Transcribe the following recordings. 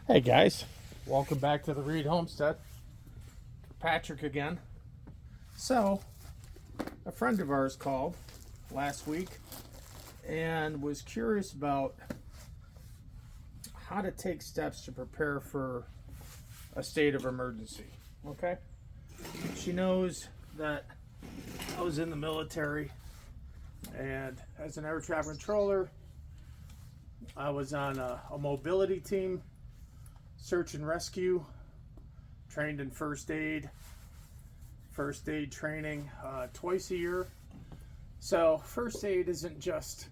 Hey guys, welcome back to the Reed Homestead. Patrick again. So, a friend of ours called last week and was curious about how to take steps to prepare for a state of emergency. Okay? She knows that I was in the military, and as an air traffic controller, I was on a mobility team, search and rescue, trained in first aid training twice a year. So first aid isn't just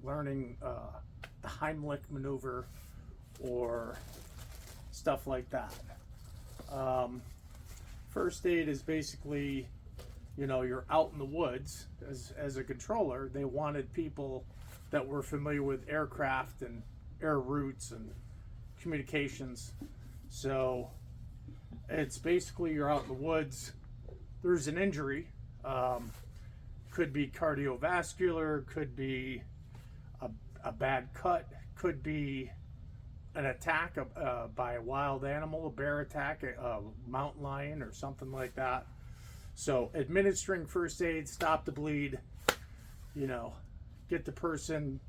learning the Heimlich maneuver or stuff like that. First aid is basically, you're out in the woods. As a controller, they wanted people that were familiar with aircraft and air routes and communications. So it's basically you're out in the woods, there's an injury, could be cardiovascular, could be a bad cut, could be an attack by a wild animal, a bear attack, a mountain lion or something like that. So administering first aid, stop the bleed, get the person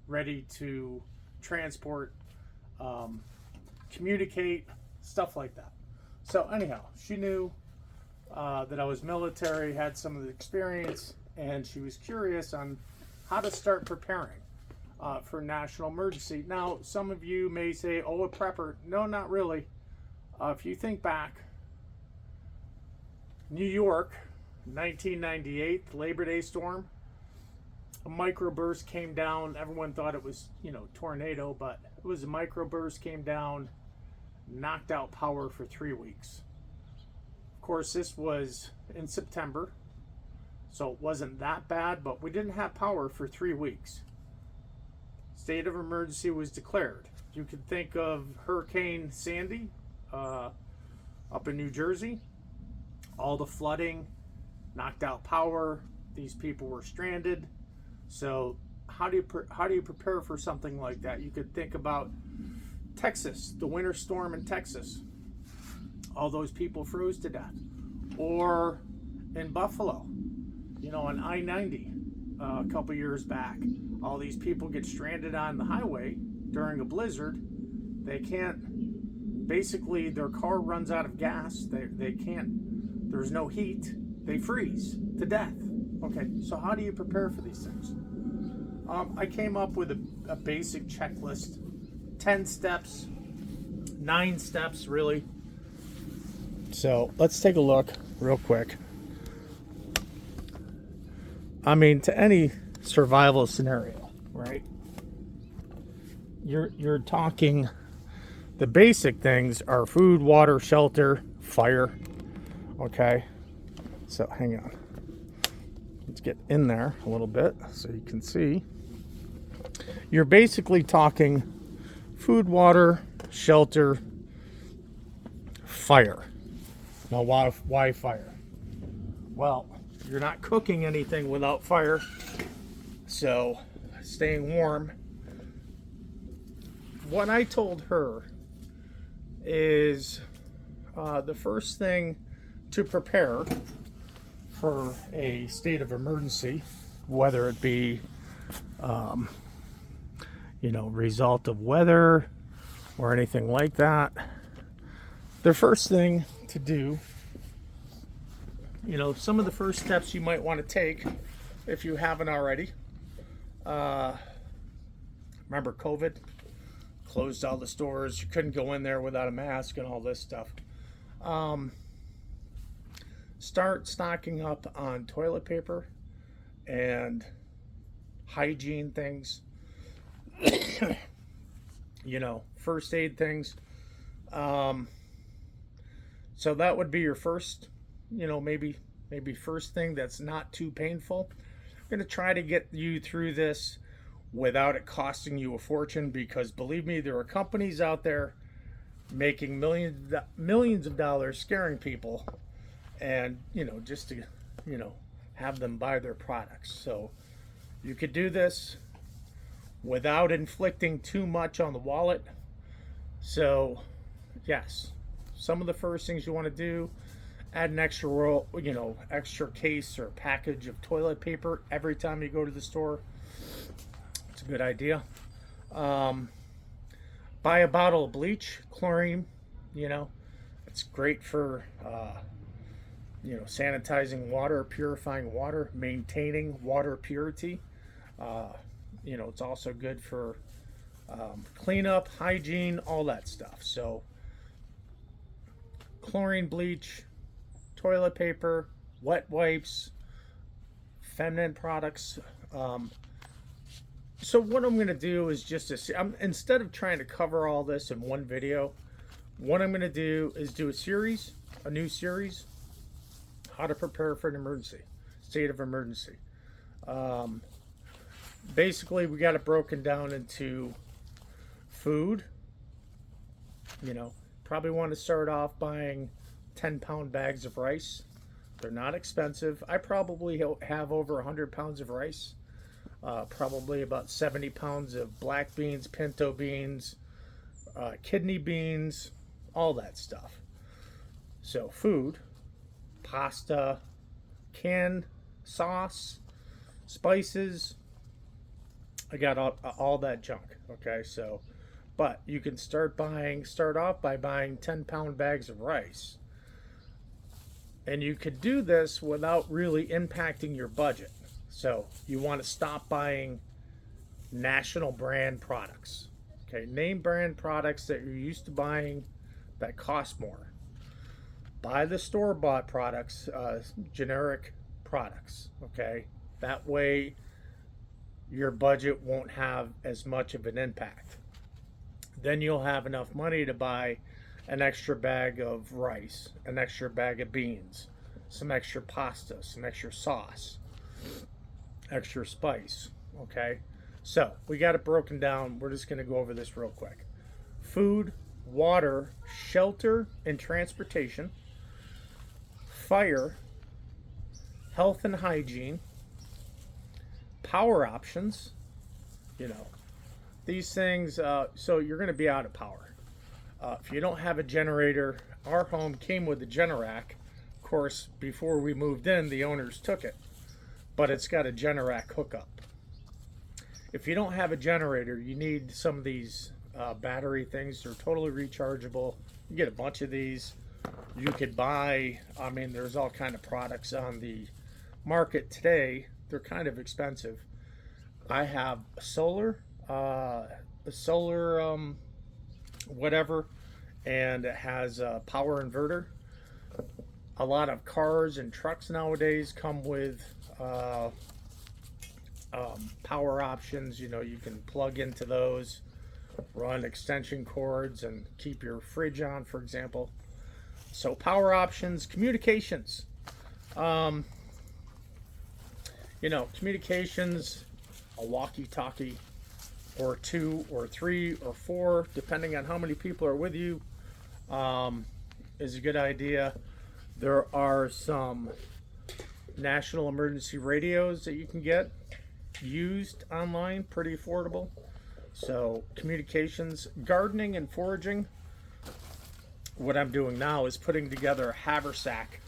ready to transport, communicate, stuff like that. So anyhow, she knew that I was military, had some of the experience, and she was curious on how to start preparing for national emergency. Now, some of you may say, oh, a prepper. No, not really. If you think back, New York, 1998, Labor Day storm, a microburst came down. Everyone thought it was, tornado, but it was a microburst, came down, knocked out power for 3 weeks. Of course, this was in September, so it wasn't that bad, but we didn't have power for 3 weeks. State of emergency was declared. You could think of Hurricane Sandy up in New Jersey. All the flooding knocked out power. These people were stranded. So how do you prepare for something like that? You could think about Texas, the winter storm in Texas. All those people froze to death. Or in Buffalo, on I-90 a couple years back. All these people get stranded on the highway during a blizzard. They can't, basically their car runs out of gas. They can't, there's no heat. They freeze to death. Okay, so how do you prepare for these things? I came up with a basic checklist, 10 steps, 9 steps really. So let's take a look real quick. To any survival scenario, right? You're talking, the basic things are food, water, shelter, fire. Okay, so hang on. Let's get in there a little bit so you can see. You're basically talking food, water, shelter, fire. Now, why fire? Well, you're not cooking anything without fire, so staying warm. What I told her is the first thing to prepare for a state of emergency, whether it be result of weather or anything like that, the first thing to do, some of the first steps you might want to take if you haven't already. Remember COVID? Closed all the stores. You couldn't go in there without a mask and all this stuff. Start stocking up on toilet paper and hygiene things. First aid things. So that would be your first, maybe first thing that's not too painful. I'm going to try to get you through this without it costing you a fortune, because believe me, there are companies out there making millions of dollars scaring people, and just to have them buy their products. So you could do this without inflicting too much on the wallet. So, yes, some of the first things you want to do, add an extra roll, extra case or package of toilet paper every time you go to the store. It's a good idea. Buy a bottle of bleach, chlorine. It's great for sanitizing water, purifying water, maintaining water purity. It's also good for cleanup, hygiene, all that stuff. So, chlorine, bleach, toilet paper, wet wipes, feminine products. So what I'm going to do is instead of trying to cover all this in one video, what I'm going to do is do a new series, how to prepare for an emergency, state of emergency. Basically, we got it broken down into food. Probably want to start off buying 10-pound bags of rice. They're not expensive. I probably have over 100 pounds of rice. Probably about 70 pounds of black beans, pinto beans, kidney beans, all that stuff. So food, pasta, canned sauce, spices. I got all that junk. Okay, so, but you can start off by buying 10-pound bags of rice. And you could do this without really impacting your budget. So you want to stop buying national brand products. Okay, name brand products that you're used to buying that cost more. Buy the store-bought products, generic products. Okay, that way your budget won't have as much of an impact. Then you'll have enough money to buy an extra bag of rice, an extra bag of beans, some extra pasta, some extra sauce, extra spice. Okay, so we got it broken down. We're just going to go over this real quick. Food, water, shelter and transportation, fire, health and hygiene, power options. These things, so you're going to be out of power. If you don't have a generator, our home came with a Generac. Of course, before we moved in, the owners took it, but it's got a Generac hookup. If you don't have a generator, you need some of these battery things. They're totally rechargeable. You get a bunch of these. You could buy, there's all kind of products on the market today. They're kind of expensive. I have solar, whatever, and it has a power inverter. A lot of cars and trucks nowadays come with power options. You can plug into those, run extension cords, and keep your fridge on, for example. So power options, communications. Communications, a walkie talkie, or 2 or 3 or 4, depending on how many people are with you, is a good idea. There are some national emergency radios that you can get used online, pretty affordable. So communications, gardening and foraging. What I'm doing now is putting together a haversack,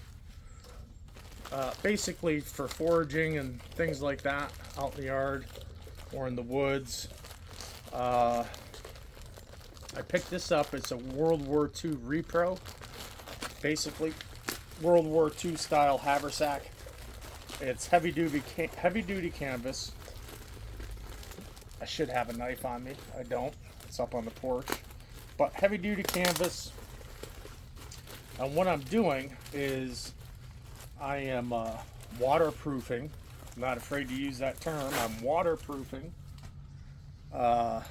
basically for foraging and things like that out in the yard or in the woods. I picked this up. It's a World War II repro, basically World War II style haversack. It's heavy duty canvas. I should have a knife on me. I don't. It's up on the porch. But heavy duty canvas. And what I'm doing is I am waterproofing. I'm not afraid to use that term. I'm waterproofing the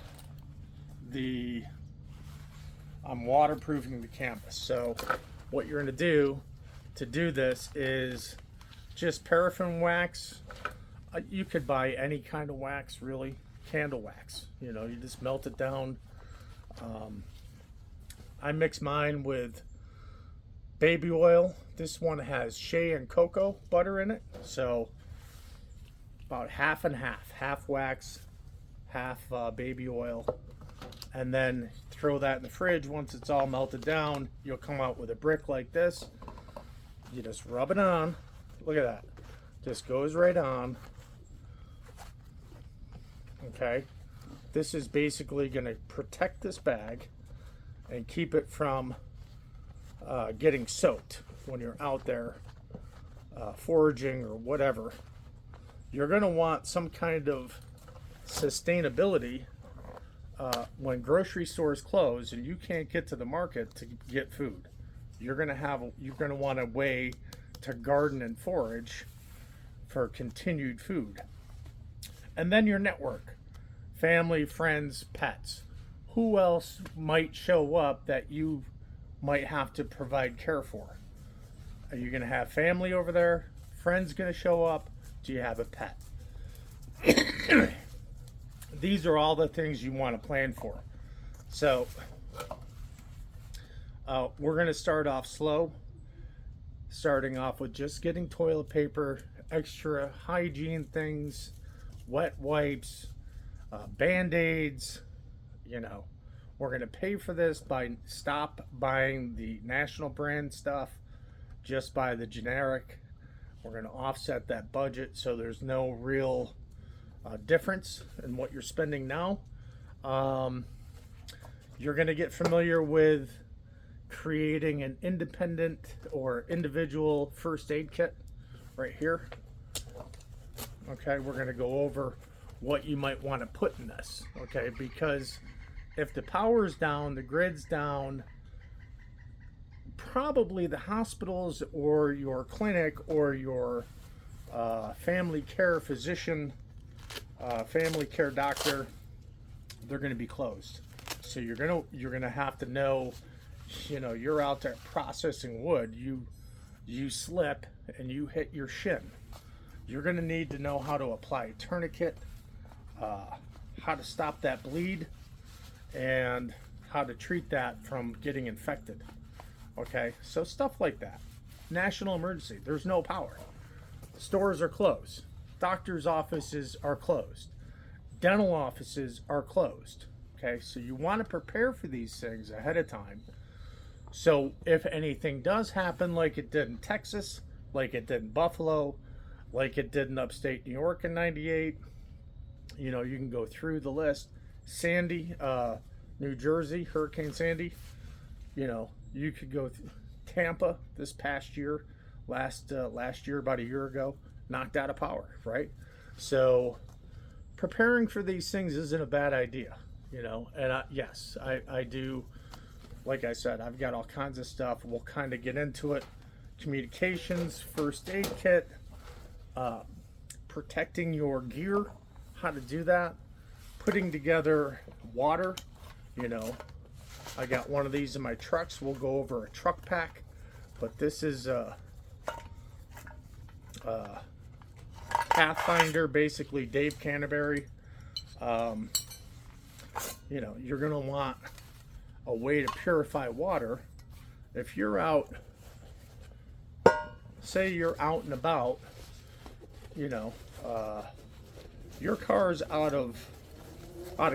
canvas. So what you're going to do this is just paraffin wax. You could buy any kind of wax, really. Candle wax. You just melt it down. I mix mine with baby oil. This one has shea and cocoa butter in it. So about half and half. Half wax, half baby oil, and then throw that in the fridge. Once it's all melted down, you'll come out with a brick like this. You just rub it on. Look at that. Just goes right on. Okay. This is basically going to protect this bag and keep it from getting soaked when you're out there foraging or whatever. You're going to want some kind of sustainability when grocery stores close and you can't get to the market to get food. You're going to want a way to garden and forage for continued food. And then your network, family, friends, pets. Who else might show up that you might have to provide care for? Are you going to have family over there? Friends going to show up? Do you have a pet? These are all the things you want to plan for. So we're going to start off slow, starting off with just getting toilet paper, extra hygiene things, wet wipes, Band-Aids. You know, we're going to pay for this by stop buying the national brand stuff, just buy the generic. We're going to offset that budget so there's no real difference in what you're spending now. You're going to get familiar with creating an independent or individual first aid kit right here. Okay, we're going to go over what you might want to put in this. Okay, because if the power's down, the grid's down, probably the hospitals or your clinic or your family care physician, family care doctor, they're going to be closed. So you're gonna have to know, you know, you're out there processing wood, you slip and you hit your shin. You're going to need to know how to apply a tourniquet, how to stop that bleed, and how to treat that from getting infected. Okay, so stuff like that. National emergency, there's no power. Stores are closed. Doctors' offices are closed. Dental offices are closed. Okay, so you want to prepare for these things ahead of time. So if anything does happen, like it did in Texas, like it did in Buffalo, like it did in upstate New York in '98, you know, you can go through the list. Sandy, New Jersey, Hurricane Sandy, you know, you could go through Tampa this past year, last year, about a year ago, knocked out of power, right? So preparing for these things isn't a bad idea, you know. And yes, I do, like I said, I've got all kinds of stuff. We'll kind of get into it. Communications, first aid kit, protecting your gear, how to do that, putting together water, you know. I got one of these in my trucks. We'll go over a truck pack, but this is Pathfinder, basically Dave Canterbury. You know, you're going to want a way to purify water. If you're out, say you're out and about, you know, your car's out of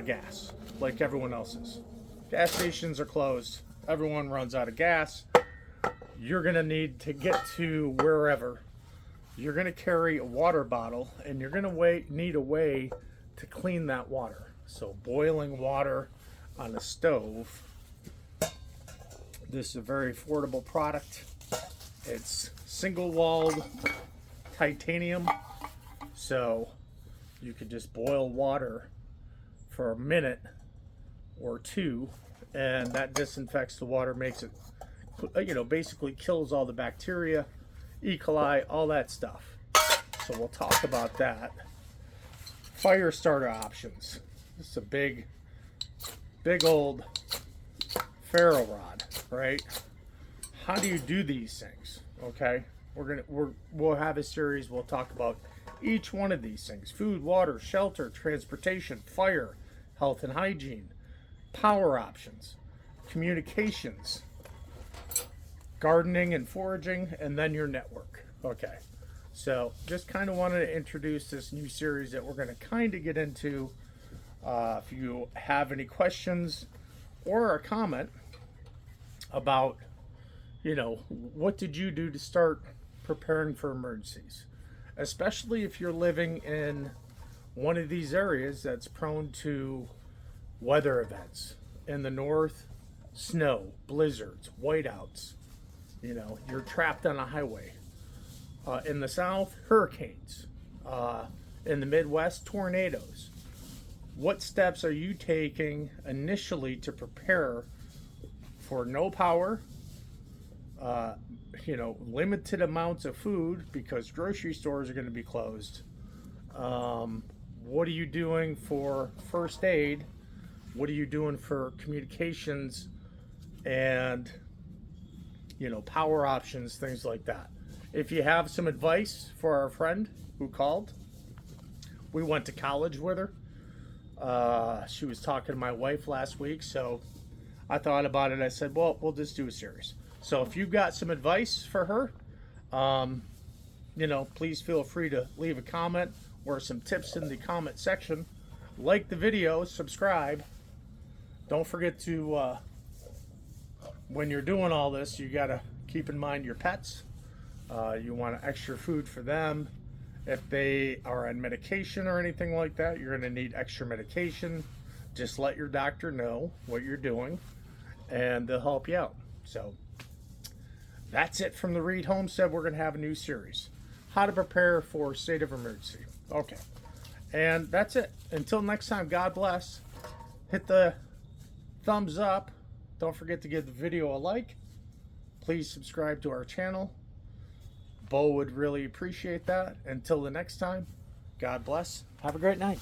gas like everyone else's. Gas stations are closed. Everyone runs out of gas. You're going to need to get to wherever. You're going to carry a water bottle, and you're going to need a way to clean that water. So boiling water on a stove. This is a very affordable product. It's single-walled titanium, so you could just boil water for a minute or two, and that disinfects the water, makes it, you know, basically kills all the bacteria, E. coli, all that stuff. So we'll talk about that. Fire starter options. This is a big old ferro rod, right? How do you do these things? Okay, we'll have a series. We'll talk about each one of these things: food, water, shelter, transportation, fire, health and hygiene, power options, communications, gardening and foraging, and then your network. Okay, so just kind of wanted to introduce this new series that we're going to kind of get into If you have any questions or a comment about, what did you do to start preparing for emergencies, especially if you're living in one of these areas that's prone to weather events. In the north, snow, blizzards, whiteouts. You're trapped on a highway. In the south, hurricanes. In the Midwest, tornadoes. What steps are you taking initially to prepare for no power, limited amounts of food because grocery stores are going to be closed? What are you doing for first aid? What are you doing for communications and, power options, things like that? If you have some advice for our friend who called, we went to college with her. She was talking to my wife last week, so I thought about it. I said, well, we'll just do a series. So if you've got some advice for her, please feel free to leave a comment or some tips in the comment section. Like the video, subscribe. Don't forget to, when you're doing all this, you got to keep in mind your pets. You want extra food for them. If they are on medication or anything like that, you're going to need extra medication. Just let your doctor know what you're doing, and they'll help you out. So that's it from the Reed Homestead. We're going to have a new series, how to prepare for a state of emergency. Okay, and that's it. Until next time, God bless. Hit the thumbs up. Don't forget to give the video a like. Please subscribe to our channel. Bo would really appreciate that. Until the next time, God bless. Have a great night.